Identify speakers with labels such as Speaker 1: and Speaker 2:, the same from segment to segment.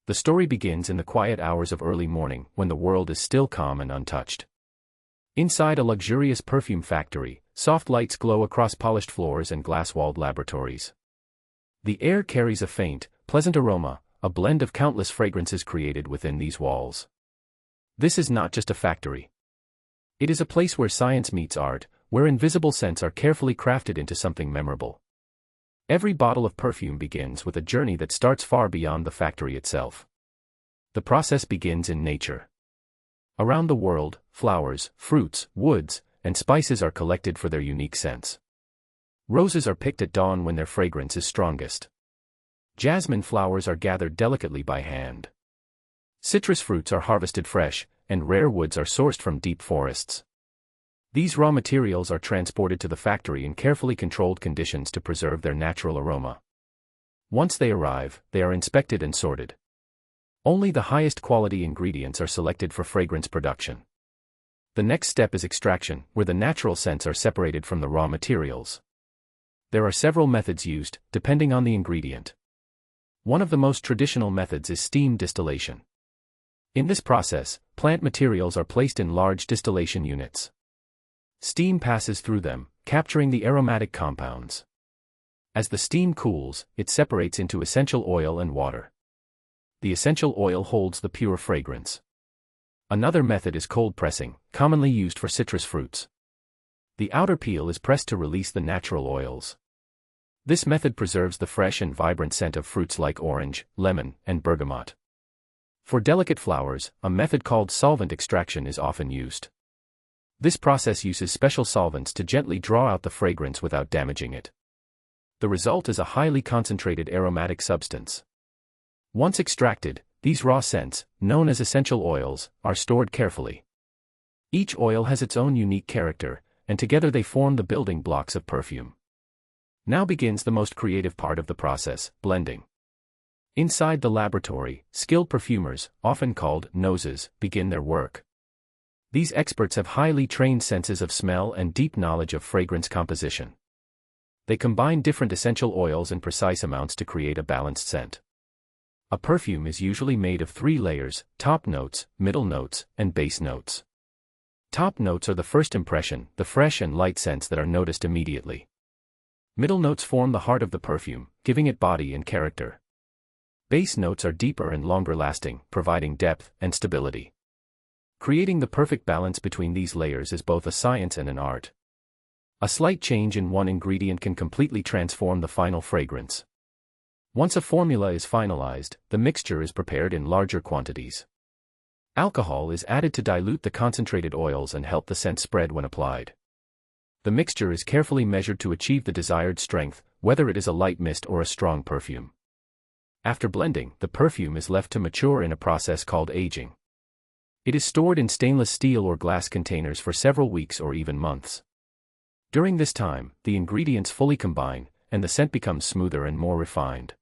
Speaker 1: The story begins in the quiet hours of early morning when the world is still calm and untouched. Inside a luxurious perfume factory, soft lights glow across polished floors and glass-walled laboratories. The air carries a faint, pleasant aroma, a blend of countless fragrances created within these walls. This is not just a factory. It is a place where science meets art, where invisible scents are carefully crafted into something memorable. Every bottle of perfume begins with a journey that starts far beyond the factory itself. The process begins in nature. Around the world, flowers, fruits, woods, and spices are collected for their unique scents. Roses are picked at dawn when their fragrance is strongest. Jasmine flowers are gathered delicately by hand. Citrus fruits are harvested fresh, and rare woods are sourced from deep forests. These raw materials are transported to the factory in carefully controlled conditions to preserve their natural aroma. Once they arrive, they are inspected and sorted. Only the highest quality ingredients are selected for fragrance production. The next step is extraction, where the natural scents are separated from the raw materials. There are several methods used, depending on the ingredient. One of the most traditional methods is steam distillation. In this process, plant materials are placed in large distillation units. Steam passes through them, capturing the aromatic compounds. As the steam cools, it separates into essential oil and water. The essential oil holds the pure fragrance. Another method is cold pressing, commonly used for citrus fruits. The outer peel is pressed to release the natural oils. This method preserves the fresh and vibrant scent of fruits like orange, lemon, and bergamot. For delicate flowers, a method called solvent extraction is often used. This process uses special solvents to gently draw out the fragrance without damaging it. The result is a highly concentrated aromatic substance. Once extracted, these raw scents, known as essential oils, are stored carefully. Each oil has its own unique character, and together they form the building blocks of perfume. Now begins the most creative part of the process, blending. Inside the laboratory, skilled perfumers, often called noses, begin their work. These experts have highly trained senses of smell and deep knowledge of fragrance composition. They combine different essential oils in precise amounts to create a balanced scent. A perfume is usually made of 3 layers: top notes, middle notes, and base notes. Top notes are the first impression, the fresh and light scents that are noticed immediately. Middle notes form the heart of the perfume, giving it body and character. Base notes are deeper and longer lasting, providing depth and stability. Creating the perfect balance between these layers is both a science and an art. A slight change in one ingredient can completely transform the final fragrance. Once a formula is finalized, the mixture is prepared in larger quantities. Alcohol is added to dilute the concentrated oils and help the scent spread when applied. The mixture is carefully measured to achieve the desired strength, whether it is a light mist or a strong perfume. After blending, the perfume is left to mature in a process called aging. It is stored in stainless steel or glass containers for several weeks or even months. During this time, the ingredients fully combine, and the scent becomes smoother and more refined.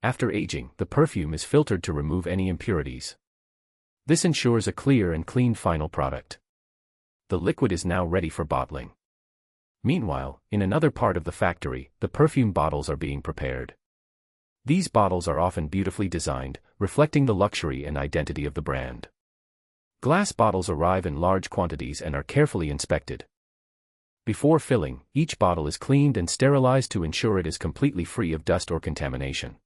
Speaker 1: After aging, the perfume is filtered to remove any impurities. This ensures a clear and clean final product. The liquid is now ready for bottling. Meanwhile, in another part of the factory, the perfume bottles are being prepared. These bottles are often beautifully designed, reflecting the luxury and identity of the brand. Glass bottles arrive in large quantities and are carefully inspected. Before filling, each bottle is cleaned and sterilized to ensure it is completely free of dust or contamination.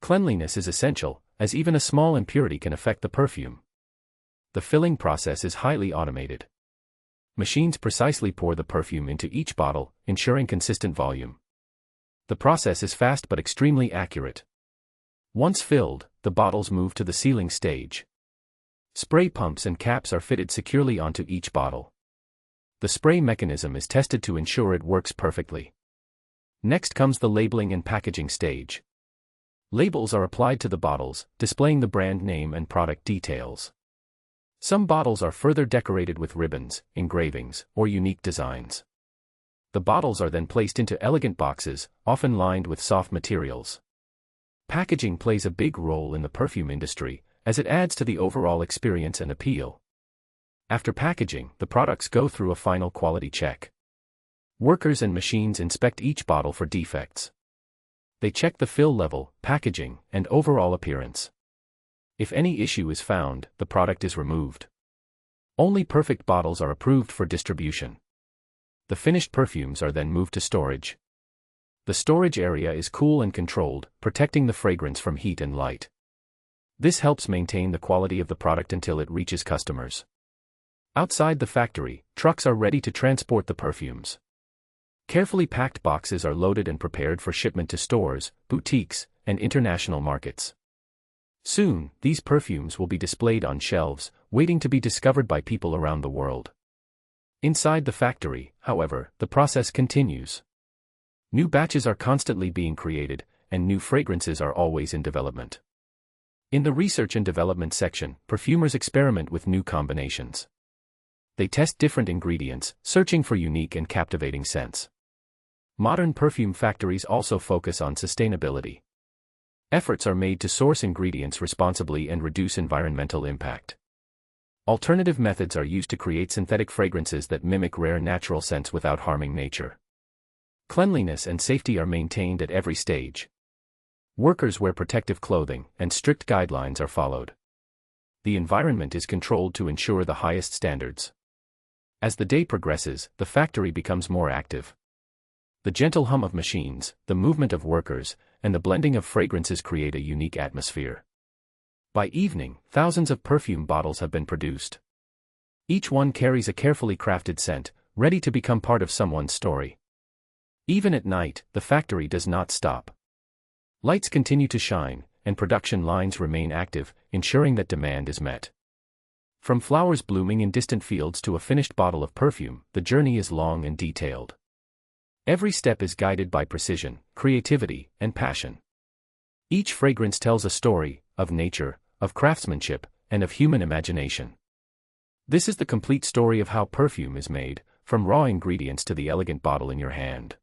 Speaker 1: Cleanliness is essential, as even a small impurity can affect the perfume. The filling process is highly automated. Machines precisely pour the perfume into each bottle, ensuring consistent volume. The process is fast but extremely accurate. Once filled, the bottles move to the sealing stage. Spray pumps and caps are fitted securely onto each bottle. The spray mechanism is tested to ensure it works perfectly. Next comes the labeling and packaging stage. Labels are applied to the bottles, displaying the brand name and product details. Some bottles are further decorated with ribbons, engravings, or unique designs. The bottles are then placed into elegant boxes, often lined with soft materials. Packaging plays a big role in the perfume industry, as it adds to the overall experience and appeal. After packaging, the products go through a final quality check. Workers and machines inspect each bottle for defects. They check the fill level, packaging, and overall appearance. If any issue is found, the product is removed. Only perfect bottles are approved for distribution. The finished perfumes are then moved to storage. The storage area is cool and controlled, protecting the fragrance from heat and light. This helps maintain the quality of the product until it reaches customers. Outside the factory, trucks are ready to transport the perfumes. Carefully packed boxes are loaded and prepared for shipment to stores, boutiques, and international markets. Soon, these perfumes will be displayed on shelves, waiting to be discovered by people around the world. Inside the factory, however, the process continues. New batches are constantly being created, and new fragrances are always in development. In the research and development section, perfumers experiment with new combinations. They test different ingredients, searching for unique and captivating scents. Modern perfume factories also focus on sustainability. Efforts are made to source ingredients responsibly and reduce environmental impact. Alternative methods are used to create synthetic fragrances that mimic rare natural scents without harming nature. Cleanliness and safety are maintained at every stage. Workers wear protective clothing, and strict guidelines are followed. The environment is controlled to ensure the highest standards. As the day progresses, the factory becomes more active. The gentle hum of machines, the movement of workers, and the blending of fragrances create a unique atmosphere. By evening, thousands of perfume bottles have been produced. Each one carries a carefully crafted scent, ready to become part of someone's story. Even at night, the factory does not stop. Lights continue to shine, and production lines remain active, ensuring that demand is met. From flowers blooming in distant fields to a finished bottle of perfume, the journey is long and detailed. Every step is guided by precision, creativity, and passion. Each fragrance tells a story, of nature, of craftsmanship, and of human imagination. This is the complete story of how perfume is made, from raw ingredients to the elegant bottle in your hand.